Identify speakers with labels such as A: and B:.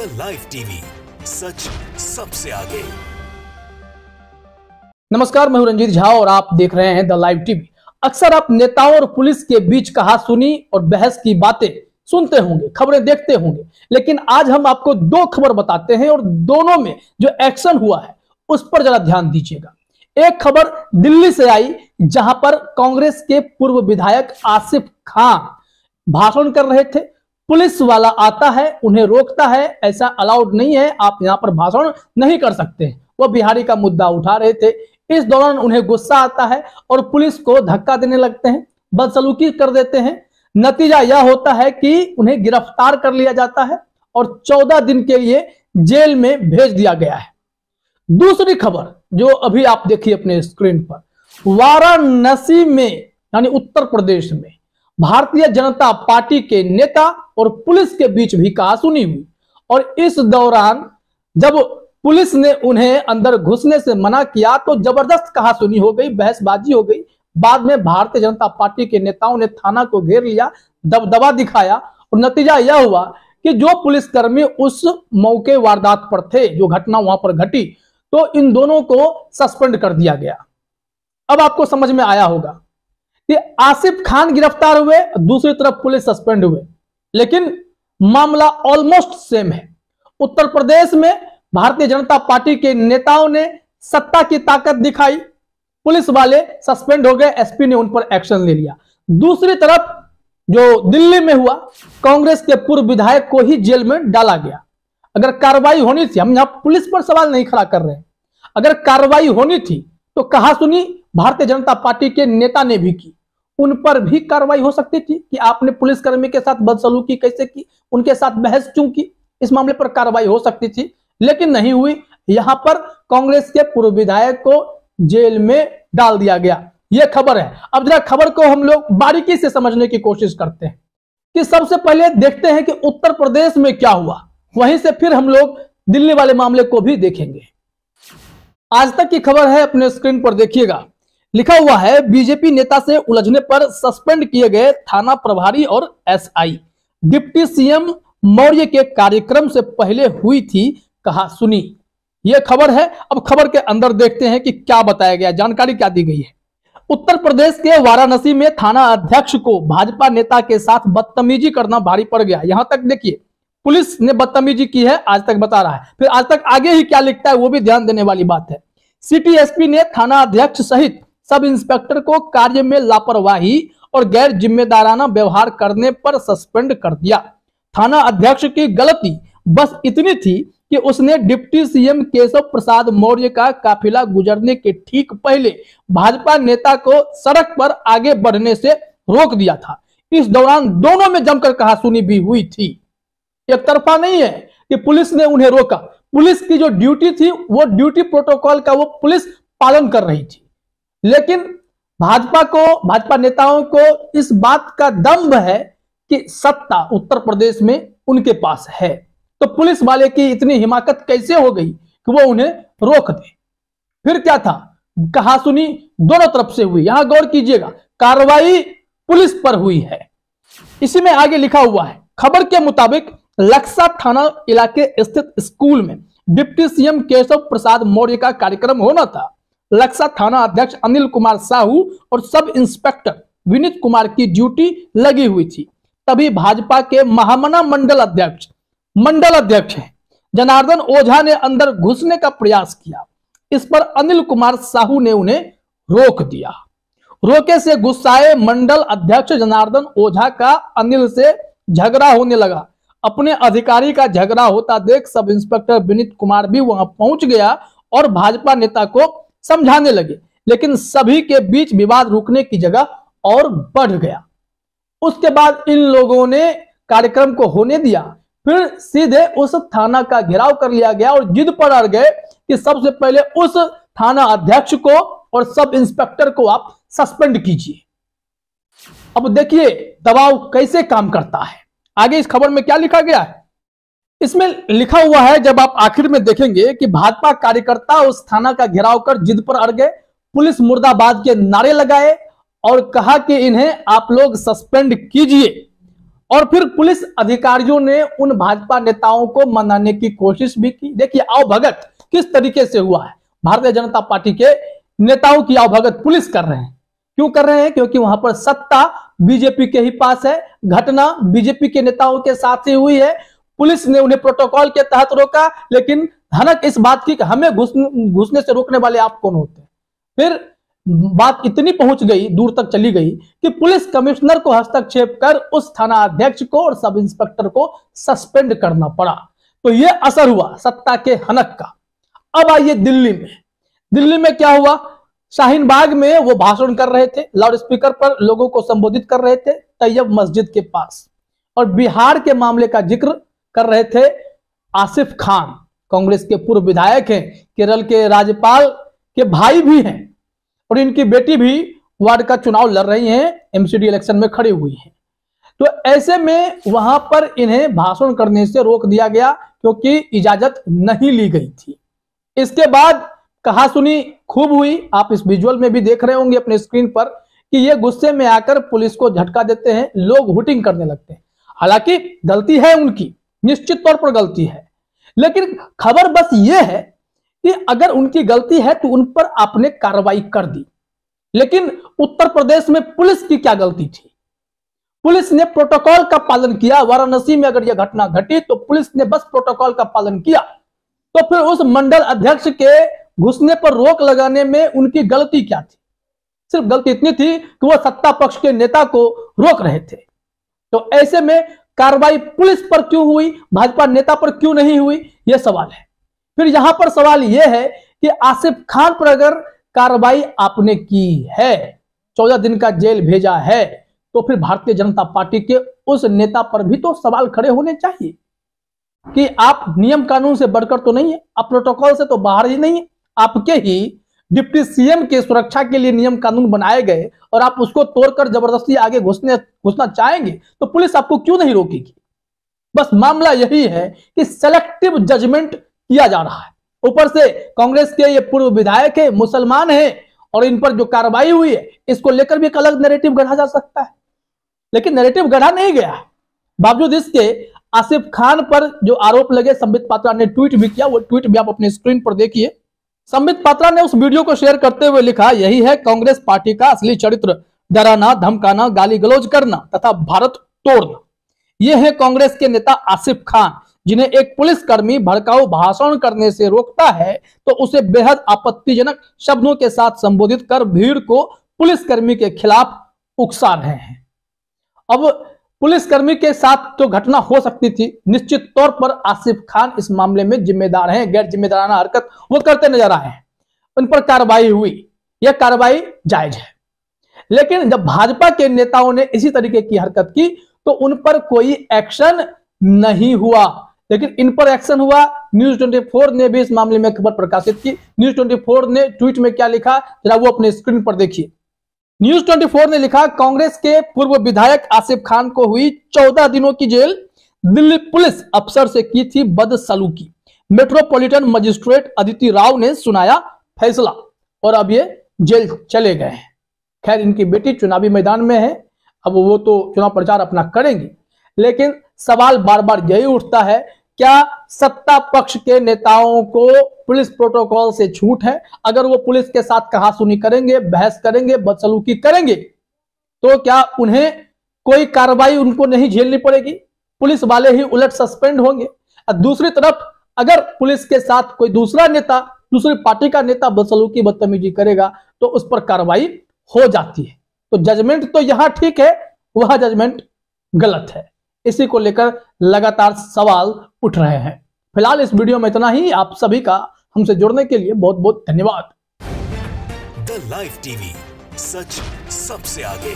A: The live TV, सच सबसे आगे।
B: नमस्कार, मैं हूं रंजीत झा और आप देख रहे हैं द लाइव टीवी। अक्सर आप नेताओं और पुलिस के बीच कहासुनी और बहस की बातें सुनते होंगे, खबरें देखते होंगे, लेकिन आज हम आपको दो खबर बताते हैं और दोनों में जो एक्शन हुआ है उस पर जरा ध्यान दीजिएगा। एक खबर दिल्ली से आई, जहां पर कांग्रेस के पूर्व विधायक आसिफ खान भाषण कर रहे थे। पुलिस वाला आता है, उन्हें रोकता है, ऐसा अलाउड नहीं है, आप यहां पर भाषण नहीं कर सकते हैं। वह बिहारी का मुद्दा उठा रहे थे। इस दौरान उन्हें गुस्सा आता है और पुलिस को धक्का देने लगते हैं, बदसलूकी कर देते हैं। नतीजा यह होता है कि उन्हें गिरफ्तार कर लिया जाता है और 14 दिन के लिए जेल में भेज दिया गया है। दूसरी खबर जो अभी आप देखिए अपने स्क्रीन पर, वाराणसी में यानी उत्तर प्रदेश में भारतीय जनता पार्टी के नेता और पुलिस के बीच भी कहासुनी हुई और इस दौरान जब पुलिस ने उन्हें अंदर घुसने से मना किया तो जबरदस्त कहासुनी हो गई, बहसबाजी हो गई। बाद में भारतीय जनता पार्टी के नेताओं ने थाना को घेर लिया, दबदबा दिखाया और नतीजा यह हुआ कि जो पुलिसकर्मी उस मौके वारदात पर थे, जो घटना वहां पर घटी, तो इन दोनों को सस्पेंड कर दिया गया। अब आपको समझ में आया होगा कि आसिफ खान गिरफ्तार हुए, दूसरी तरफ पुलिस सस्पेंड हुए, लेकिन मामला ऑलमोस्ट सेम है। उत्तर प्रदेश में भारतीय जनता पार्टी के नेताओं ने सत्ता की ताकत दिखाई, पुलिस वाले सस्पेंड हो गए, एसपी ने उन पर एक्शन ले लिया। दूसरी तरफ जो दिल्ली में हुआ, कांग्रेस के पूर्व विधायक को ही जेल में डाला गया। अगर कार्रवाई होनी थी, हम यहां पुलिस पर सवाल नहीं खड़ा कर रहे हैं, अगर कार्रवाई होनी थी तो कहासुनी भारतीय जनता पार्टी के नेता ने भी की, उन पर भी कार्रवाई हो सकती थी कि आपने पुलिसकर्मी के साथ बदसलूकी कैसे की, उनके साथ बहस क्यों की, इस मामले पर कार्रवाई हो सकती थी, लेकिन नहीं हुई। यहां पर कांग्रेस के पूर्व विधायक को जेल में डाल दिया गया। यह खबर है। अब जरा खबर को हम लोग बारीकी से समझने की कोशिश करते हैं कि सबसे पहले देखते हैं कि उत्तर प्रदेश में क्या हुआ, वहीं से फिर हम लोग दिल्ली वाले मामले को भी देखेंगे। आज तक की खबर है, अपने स्क्रीन पर देखिएगा। लिखा हुआ है, बीजेपी नेता से उलझने पर सस्पेंड किए गए थाना प्रभारी और एसआई। डिप्टी सीएम मौर्य के कार्यक्रम से पहले हुई थी कहासुनी। यह खबर है। अब खबर के अंदर देखते हैं कि क्या बताया गया, जानकारी क्या दी गई है। उत्तर प्रदेश के वाराणसी में थाना अध्यक्ष को भाजपा नेता के साथ बदतमीजी करना भारी पड़ गया। यहां तक देखिए, पुलिस ने बदतमीजी की है, आज तक बता रहा है, फिर आज तक आगे ही क्या लिखता है वो भी ध्यान देने वाली बात है। सिटी एसपी ने थाना अध्यक्ष सहित सब इंस्पेक्टर को कार्य में लापरवाही और गैर जिम्मेदाराना व्यवहार करने पर सस्पेंड कर दिया। थाना अध्यक्ष की गलती बस इतनी थी कि उसने डिप्टी सीएम केशव प्रसाद मौर्य का काफिला गुजरने के ठीक पहले भाजपा नेता को सड़क पर आगे बढ़ने से रोक दिया था। इस दौरान दोनों में जमकर कहासुनी भी हुई थी। एक तरफा नहीं है कि पुलिस ने उन्हें रोका, पुलिस की जो ड्यूटी थी वो ड्यूटी प्रोटोकॉल का वो पुलिस पालन कर रही थी, लेकिन भाजपा नेताओं को इस बात का दंभ है कि सत्ता उत्तर प्रदेश में उनके पास है, तो पुलिस वाले की इतनी हिमाकत कैसे हो गई कि वो उन्हें रोक दे। फिर क्या था, कहासुनी दोनों तरफ से हुई। यहां गौर कीजिएगा, कार्रवाई पुलिस पर हुई है। इसी में आगे लिखा हुआ है, खबर के मुताबिक लक्सा थाना इलाके स्थित स्कूल में डिप्टी सीएम केशव प्रसाद मौर्य का कार्यक्रम होना था। लक्सा थाना अध्यक्ष अनिल कुमार साहू और सब इंस्पेक्टर विनीत कुमार की ड्यूटी लगी हुई थी। तभी भाजपा के महामना मंडल अध्यक्ष हैं जनार्दन ओझा ने अंदर घुसने का प्रयास किया। इस पर अनिल कुमार साहू ने उन्हें रोक दिया। रोके से गुस्साए मंडल अध्यक्ष जनार्दन ओझा का अनिल से झगड़ा होने लगा। अपने अधिकारी का झगड़ा होता देख सब इंस्पेक्टर विनीत कुमार भी वहां पहुंच गया और भाजपा नेता को समझाने लगे, लेकिन सभी के बीच विवाद रुकने की जगह और बढ़ गया। उसके बाद इन लोगों ने कार्यक्रम को होने दिया, फिर सीधे उस थाना का घेराव कर लिया गया और जिद पर अड़ गए कि सबसे पहले उस थाना अध्यक्ष को और सब इंस्पेक्टर को आप सस्पेंड कीजिए। अब देखिए दबाव कैसे काम करता है। आगे इस खबर में क्या लिखा गया है, इसमें लिखा हुआ है, जब आप आखिर में देखेंगे कि भाजपा कार्यकर्ता उस थाना का घेराव कर जिद पर अड़ गए, पुलिस मुर्दाबाद के नारे लगाए और कहा कि इन्हें आप लोग सस्पेंड कीजिए और फिर पुलिस अधिकारियों ने उन भाजपा नेताओं को मनाने की कोशिश भी की। देखिए आवभगत किस तरीके से हुआ है। भारतीय जनता पार्टी के नेताओं की आवभगत पुलिस कर रहे हैं। क्यों कर रहे हैं? क्योंकि वहां पर सत्ता बीजेपी के ही पास है। घटना बीजेपी के नेताओं के साथ ही हुई है। पुलिस ने उन्हें प्रोटोकॉल के तहत रोका, लेकिन भनक इस बात की कि हमें घुसने से रोकने वाले आप कौन होते हैं। फिर बात इतनी पहुंच गई, दूर तक चली गई कि पुलिस कमिश्नर को हस्तक्षेप कर उस थाना अध्यक्ष को और सब इंस्पेक्टर को सस्पेंड करना पड़ा। तो यह असर हुआ सत्ता के हनक का। अब आइए दिल्ली में क्या हुआ। शाहीन बाग में वो भाषण कर रहे थे, लाउड स्पीकर पर लोगों को संबोधित कर रहे थे तैयब मस्जिद के पास। और बिहार के मामले का जिक्र कर रहे थे आसिफ खान, कांग्रेस के पूर्व विधायक हैं, केरल के राज्यपाल के भाई भी हैं और इनकी बेटी भी वार्ड का चुनाव लड़ रही हैं, एमसीडी इलेक्शन में खड़ी हुई हैं। तो ऐसे में वहां पर इन्हें भाषण करने से रोक दिया गया क्योंकि इजाजत नहीं ली गई थी। इसके बाद कहा सुनी खूब हुई। आप इस विजुअल में भी देख रहे होंगे अपने स्क्रीन पर कि ये गुस्से में आकर पुलिस को झटका देते हैं, लोग हुटिंग करने लगते हैं। हालांकि गलती है उनकी, निश्चित तौर पर गलती है, लेकिन खबर बस ये है कि अगर उनकी गलती है तो उन पर आपने कार्रवाई कर दी। लेकिन उत्तर प्रदेश में पुलिस की क्या गलती थी? पुलिस ने प्रोटोकॉल का पालन किया। वाराणसी में अगर यह घटना घटी तो पुलिस ने बस प्रोटोकॉल का पालन किया। तो फिर उस मंडल अध्यक्ष के घुसने पर रोक लगाने में उनकी गलती क्या थी? सिर्फ गलती इतनी थी कि वह सत्ता पक्ष के नेता को रोक रहे थे। तो ऐसे में कार्रवाई पुलिस पर क्यों हुई, भाजपा नेता पर क्यों नहीं हुई, यह सवाल है। फिर यहां पर सवाल यह है कि आसिफ खान पर अगर कार्रवाई आपने की है, 14 दिन का जेल भेजा है, तो फिर भारतीय जनता पार्टी के उस नेता पर भी तो सवाल खड़े होने चाहिए कि आप नियम कानून से बढ़कर तो नहीं है, आप प्रोटोकॉल से तो बाहर ही नहीं है। आपके ही डिप्टी सीएम के सुरक्षा के लिए नियम कानून बनाए गए और आप उसको तोड़कर जबरदस्ती आगे घुसना चाहेंगे तो पुलिस आपको क्यों नहीं रोकेगी? बस मामला यही है कि सेलेक्टिव जजमेंट किया जा रहा है। ऊपर से कांग्रेस के ये पूर्व विधायक है, मुसलमान है, और इन पर जो कार्रवाई हुई है इसको लेकर भी एक अलग नैरेटिव गढ़ा जा सकता है, लेकिन नैरेटिव गढ़ा नहीं गया। बावजूद इसके आसिफ खान पर जो आरोप लगे, संबित पात्रा ने ट्वीट भी किया। वो ट्वीट भी आप अपने स्क्रीन पर देखिए। संबित पात्रा ने उस वीडियो को शेयर करते हुए लिखा, यही है कांग्रेस पार्टी का असली चरित्र, डराना, धमकाना, गाली गलौज करना तथा भारत तोड़ना। यह है कांग्रेस के नेता आसिफ खान, जिन्हें एक पुलिसकर्मी भड़काऊ भाषण करने से रोकता है तो उसे बेहद आपत्तिजनक शब्दों के साथ संबोधित कर भीड़ को पुलिसकर्मी के खिलाफ उकसा रहे हैं। अब पुलिसकर्मी के साथ तो घटना हो सकती थी, निश्चित तौर पर आसिफ खान इस मामले में जिम्मेदार हैं, गैर जिम्मेदाराना हरकत वो करते नजर आए हैं, उन पर कार्रवाई हुई, यह कार्रवाई जायज है। लेकिन जब भाजपा के नेताओं ने इसी तरीके की हरकत की तो उन पर कोई एक्शन नहीं हुआ, लेकिन इन पर एक्शन हुआ। न्यूज 24 ने भी इस मामले में खबर प्रकाशित की। न्यूज 24 ने ट्वीट में क्या लिखा, जरा वो अपने स्क्रीन पर देखिए। न्यूज 24 ने लिखा, कांग्रेस के पूर्व विधायक आसिफ खान को हुई 14 दिनों की जेल, दिल्ली पुलिस अफसर से की थी बदसलूकी, मेट्रोपॉलिटन मजिस्ट्रेट अदिति राव ने सुनाया फैसला और अब ये जेल चले गए हैं। खैर, इनकी बेटी चुनावी मैदान में है, अब वो तो चुनाव प्रचार अपना करेंगी, लेकिन सवाल बार बार यही उठता है, क्या सत्ता पक्ष के नेताओं को पुलिस प्रोटोकॉल से छूट है? अगर वो पुलिस के साथ कहासुनी करेंगे, बहस करेंगे, बदसलूकी करेंगे तो क्या उन्हें कोई कार्रवाई उनको नहीं झेलनी पड़ेगी? पुलिस वाले ही उलट सस्पेंड होंगे। और दूसरी तरफ अगर पुलिस के साथ कोई दूसरा नेता, दूसरी पार्टी का नेता बदसलूकी, बदतमीजी करेगा तो उस पर कार्रवाई हो जाती है। तो जजमेंट तो यहां ठीक है, वह जजमेंट गलत है। इसी को लेकर लगातार सवाल उठ रहे हैं। फिलहाल इस वीडियो में इतना ही। आप सभी का हमसे जुड़ने के लिए बहुत बहुत धन्यवाद।
A: द लाइव टीवी, सच सबसे आगे।